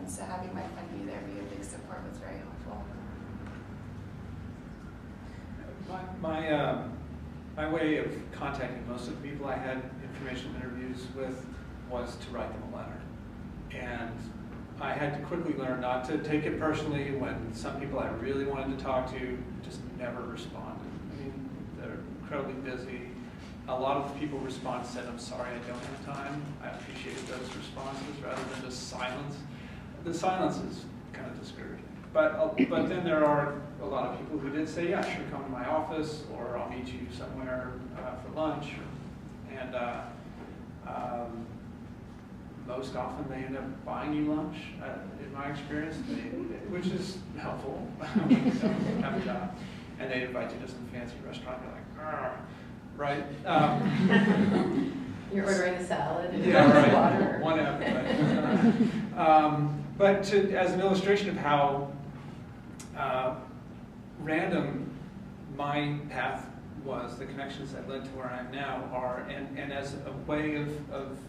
and so having my friend be there, be a big support, was very helpful. My way of contacting most of the people I had informational interviews with was to write them a letter. And I had to quickly learn not to take it personally when some people I really wanted to talk to just never responded. I mean, they're incredibly busy. A lot of people respond and said, I'm sorry, I don't have time. I appreciated those responses rather than just silence. The silence is kind of discouraging. But then there are a lot of people who did say, yeah, sure, come to my office, or I'll meet you somewhere for lunch. And most often they end up buying you lunch, in my experience, which is helpful when you don't have a job. And they invite you to some fancy restaurant, you're like, argh, right? You're ordering a salad and yeah, water. One appetite. But as an illustration of how random my path was, the connections that led to where I am now are, and as a way of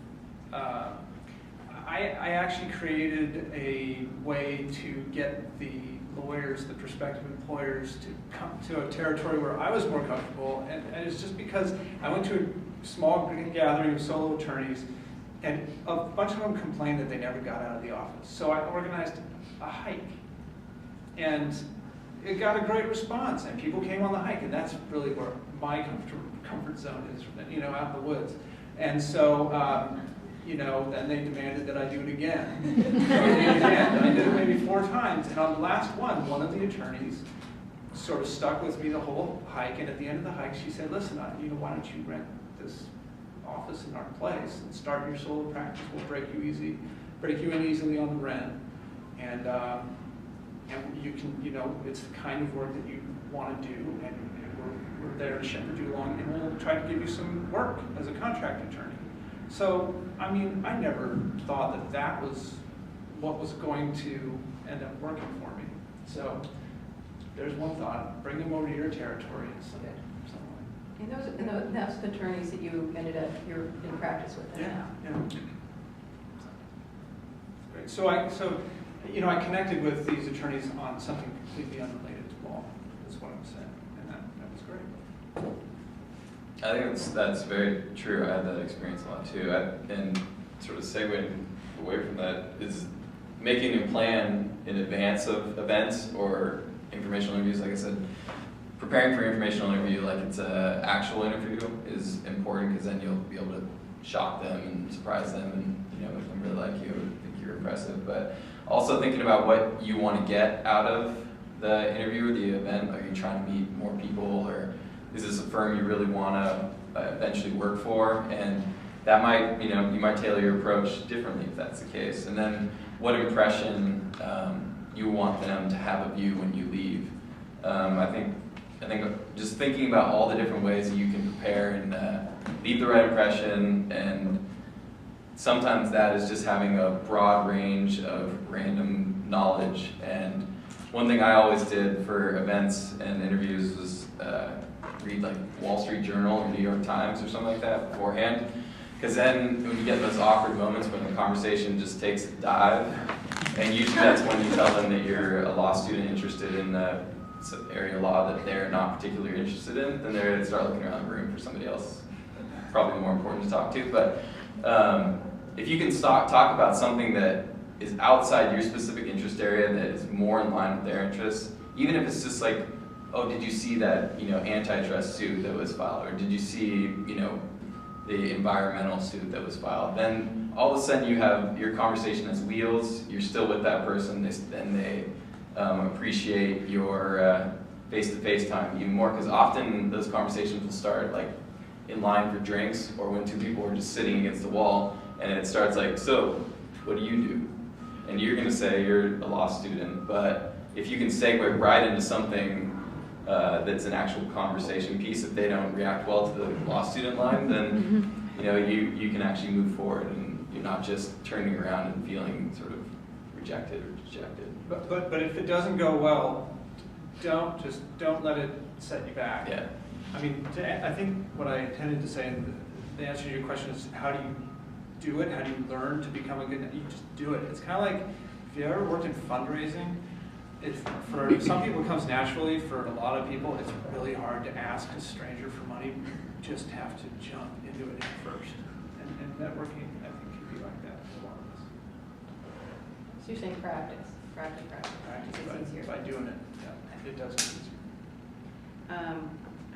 I actually created a way to get the lawyers, the prospective employers, to come to a territory where I was more comfortable, and it's just because I went to a small gathering of solo attorneys, and a bunch of them complained that they never got out of the office. So I organized a hike, and it got a great response, and people came on the hike, and that's really where my comfort zone is, you know, out in the woods. And so, you know, then they demanded that I do it again. So I did it again, and I did it maybe 4 times, and on the last one of the attorneys sort of stuck with me the whole hike, and at the end of the hike, she said, listen, you know, why don't you rent this office in our place and start your solo practice? We'll break you in easily on the rent, and you can, you know, it's the kind of work that you want to do, and we're there to shepherd you along, and we'll try to give you some work as a contract attorney. So, I mean, I never thought that that was what was going to end up working for me. So, there's one thought: bring them over to your territory in some way. And those attorneys that you ended up, you're in practice with them now. Yeah. Great. So, you know, I connected with these attorneys on something completely unrelated to law, is what I'm saying, and that was great. I think that's very true. I had that experience a lot too. And sort of segueing away from that is making a plan in advance of events or informational interviews. Like I said, preparing for an informational interview like it's an actual interview is important, because then you'll be able to shock them and surprise them and, you know, make them really like you and think you're impressive. But also thinking about what you want to get out of the interview or the event. Are you trying to meet more people, or is this a firm you really want to eventually work for? And that might, you know, you might tailor your approach differently if that's the case. And then what impression you want them to have of you when you leave. I think just thinking about all the different ways that you can prepare and leave the right impression, and sometimes that is just having a broad range of random knowledge. And one thing I always did for events and interviews was read like Wall Street Journal or New York Times or something like that beforehand, because then when you get those awkward moments when the conversation just takes a dive, and usually that's when you tell them that you're a law student interested in the area of law that they're not particularly interested in, then they're going to start looking around the room for somebody else probably more important to talk to. But if you can talk about something that is outside your specific interest area, that is more in line with their interests, even if it's just like, oh, did you see that, you know, antitrust suit that was filed, or did you see, you know, the environmental suit that was filed, then all of a sudden you have your conversation as wheels. You're still with that person, then they appreciate your face-to-face time even more, because often those conversations will start like in line for drinks, or when 2 people are just sitting against the wall, and it starts like, so what do you do? And you're going to say you're a law student, but if you can segue right into something that's an actual conversation piece, if they don't react well to the law student line, then you know you can actually move forward, and you're not just turning around and feeling sort of rejected or dejected. But if it doesn't go well, don't let it set you back. Yeah. I mean, I think what I intended to say, and the answer to your question is, how do you do it? How do you learn to become a good? You just do it. It's kind of like if you ever worked in fundraising, for some people it comes naturally. For a lot of people, it's really hard to ask a stranger for money. You just have to jump into it first. And networking, I think, can be like that for a lot of us. So you're saying practice. Practice. It's easier. By doing it, yeah, it does get easier.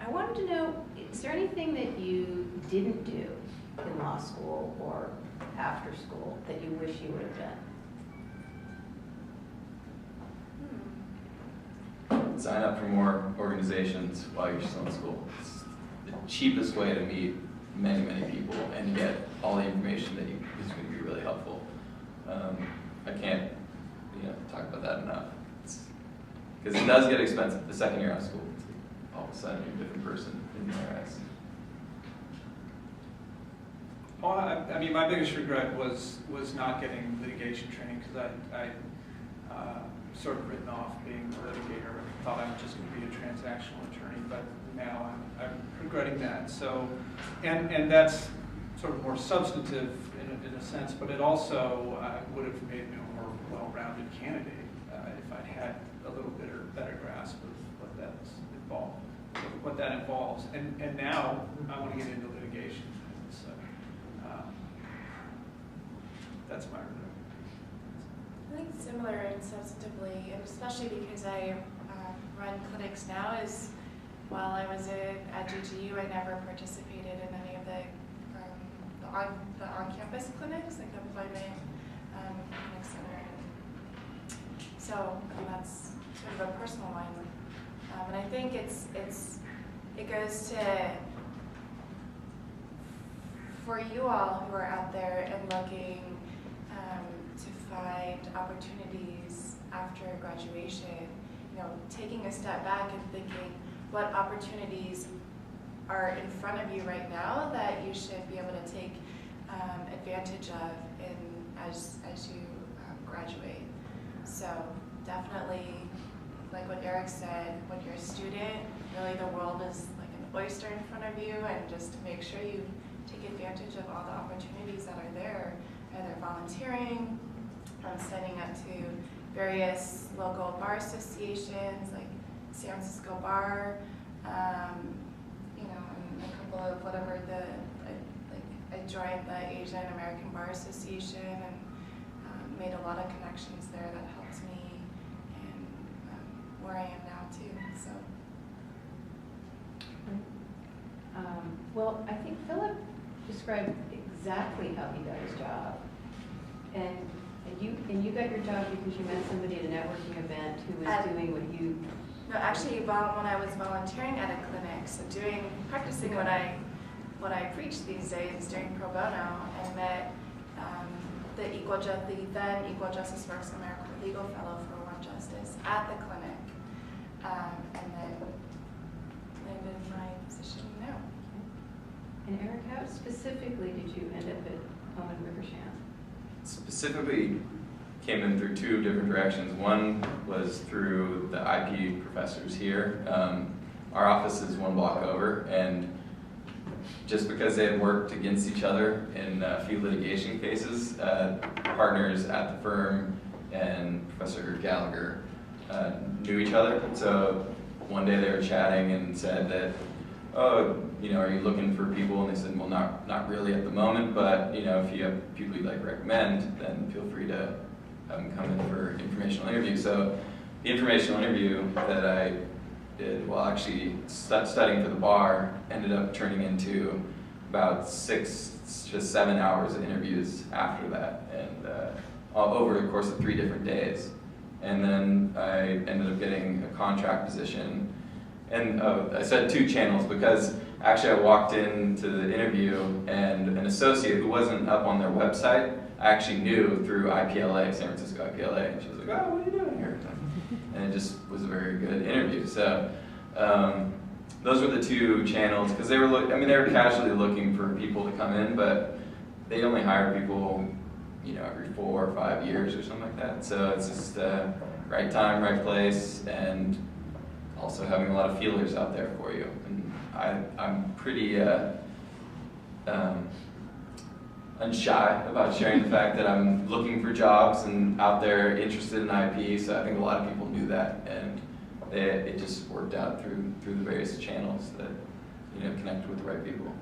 I wanted to know, is there anything that you didn't do in law school or after school that you wish you would have done? Sign up for more organizations while you're still in school. It's the cheapest way to meet many, many people and get all the information that is going to be really helpful. I can't, talk about that enough. Because it does get expensive the second year out of school. All of a sudden, you're a different person in their eyes. Well, I mean, my biggest regret was not getting litigation training, because I sort of written off being a litigator. I thought I was just going to be a transactional attorney, but now I'm regretting that. So, and that's sort of more substantive in a sense, but it also would have made me a more well-rounded candidate if I'd had a little bit better grasp of what that involves. And now I want to get into litigation. So that's my regret. I think similar and substantively, and especially because I run clinics now, is while I was at GGU, I never participated in any of the on-campus clinics, like the employment clinic center. So that's sort of a personal one. And I think it goes to, for you all who are out there and looking to find opportunities after graduation, taking a step back and thinking what opportunities are in front of you right now that you should be able to take advantage of as you graduate. So definitely, like what Eric said, when you're a student, really the world is like an oyster in front of you, and just to make sure you take advantage of all the opportunities that are there, either volunteering, signing up to various local bar associations like San Francisco Bar, and a couple of whatever I joined the Asian American Bar Association and made a lot of connections there that helped me in where I am now too. So. Well, I think Philip described exactly how he got his job, and you got your job because you met somebody at a networking event who was doing what you. No, actually, when I was volunteering at a clinic, so practicing what I preach these days, doing pro bono, and met the then Equal Justice Works AmeriCorps legal fellow for OneJustice at the clinic, and then landed my position now. And Eric, how specifically did you end up at Owen Wickersham? Specifically came in through two different directions. One was through the IP professors here. Our office is one block over, and just because they had worked against each other in a few litigation cases, partners at the firm and Professor Gallagher knew each other. So one day they were chatting and said that, are you looking for people? And they said, well, not really at the moment, but if you have people you'd like to recommend, then feel free to have them come in for informational interview. So the informational interview that I did while actually studying for the bar ended up turning into about 6 to 7 hours of interviews after that, and all over the course of 3 different days. And then I ended up getting a contract position. And I said 2 channels because actually I walked into the interview and an associate who wasn't up on their website I actually knew through IPLA, San Francisco IPLA, and she was like, oh, what are you doing here? And it just was a very good interview. So those were the 2 channels, because they were they were casually looking for people to come in, but they only hire people every 4 or 5 years or something like that. So it's just right time, right place, and also having a lot of feelers out there for you. And I'm pretty unshy about sharing the fact that I'm looking for jobs and out there interested in IP. So I think a lot of people knew that, and it just worked out through the various channels that connected with the right people.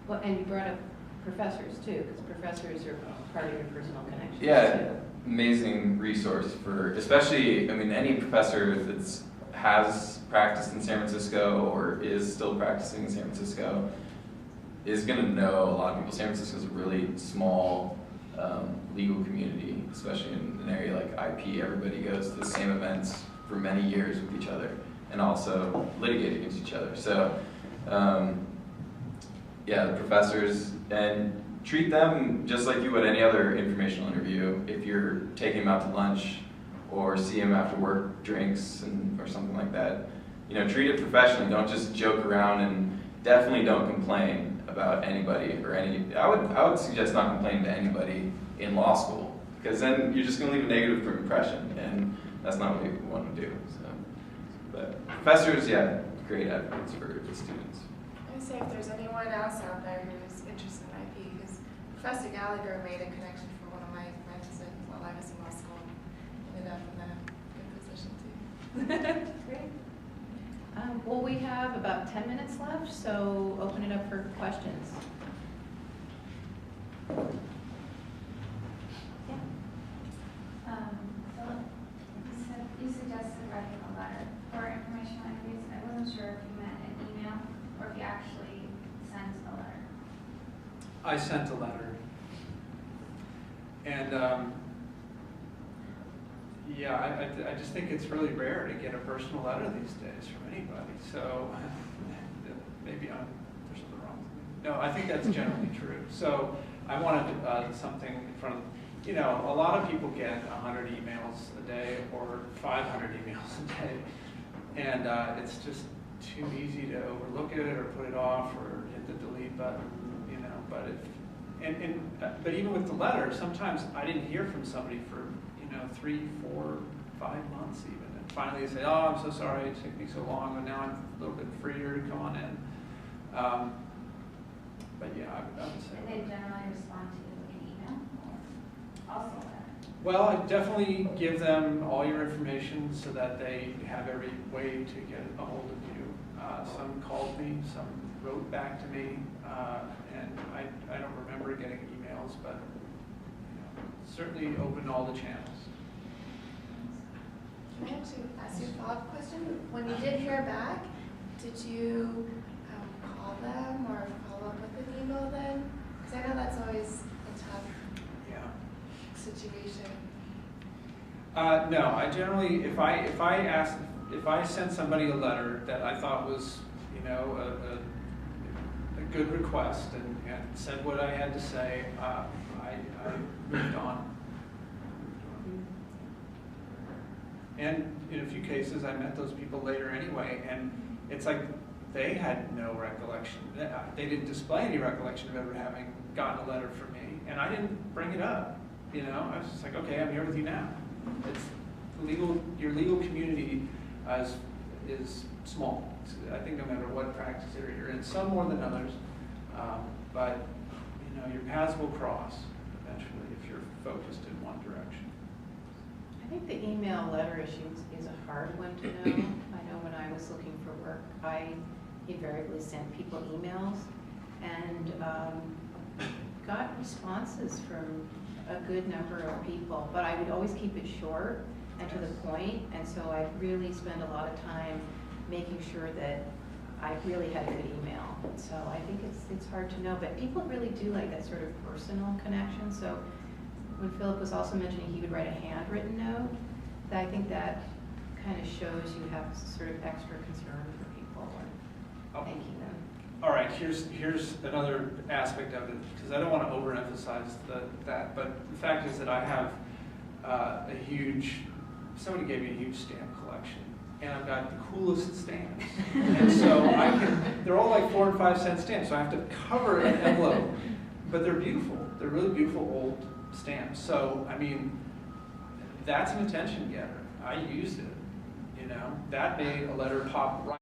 Well, and you brought up professors too, because professors are part of your personal connections Yeah, too. amazing resource for, especially, I mean, any professor that's has practiced in San Francisco or is still practicing in San Francisco is going to know a lot of people. San Francisco is a really small legal community, especially in an area like IP. Everybody goes to the same events for many years with each other and also litigate against each other. So, yeah, the professors, and treat them just like you would any other informational interview. If you're taking them out to lunch or see them after work drinks or something like that, treat it professionally. Don't just joke around, and definitely don't complain about anybody or any. I would suggest not complaining to anybody in law school, because then you're just going to leave a negative impression, and that's not what we want to do. So, but professors, yeah, great advocates for the students. I would say if there's anyone else out there who's interested in IP, because Professor Gallagher made a connection for one of my friends while I was in law school. Ended up in a good position too. Great. Well, we have about 10 minutes left, so open it up for questions. Yeah. Philip, you suggested writing a letter for informational interviews. I wasn't sure if you meant an email or if you actually sent a letter. I sent a letter. And yeah, I just think it's really rare to get a personal letter these days from anybody. So maybe there's something wrong with me. No, I think that's generally true. So I wanted something in front of, a lot of people get 100 emails a day or 500 emails a day. And it's just too easy to overlook it or put it off or hit the delete button, but even with the letter, sometimes I didn't hear from somebody for 3, 4, 5 months even, and finally they say, "Oh, I'm so sorry, it took me so long, but now I'm a little bit freer to come on in." But yeah, I would say. Do they generally respond to you with an email or also a letter? Well, I definitely give them all your information so that they have every way to get a hold of you. Some called me, some wrote back to me, and I don't remember getting emails, but certainly open all the channels. Can I actually ask you a follow-up question? When you did hear back, did you call them or follow up with an email then? Because I know that's always a tough situation. No, I generally, if I sent somebody a letter that I thought was, a good request and said what I had to say, I moved on. And in a few cases, I met those people later anyway, and it's like they had no recollection. They didn't display any recollection of ever having gotten a letter from me, and I didn't bring it up. I was just like, okay, I'm here with you now. It's your legal community is small. I think no matter what practice area you're in, some more than others, but your paths will cross eventually if you're focused in one direction. I think the email letter issue is a hard one to know. I know when I was looking for work, I invariably sent people emails and got responses from a good number of people, but I would always keep it short and to the point, and so I really spend a lot of time making sure that I really had a good email. So I think it's hard to know, but people really do like that sort of personal connection. So when Philip was also mentioning he would write a handwritten note, I think that kind of shows you have sort of extra concern for people and thanking them. All right, here's another aspect of it, because I don't want to overemphasize that, but the fact is that I have somebody gave me a huge stamp collection, and I've got the coolest stamps. And so they're all like 4 and 5 cent stamps, so I have to cover an envelope, but they're beautiful. They're really beautiful old stamps. So, I mean, that's an attention getter. I used it, that made a letter pop right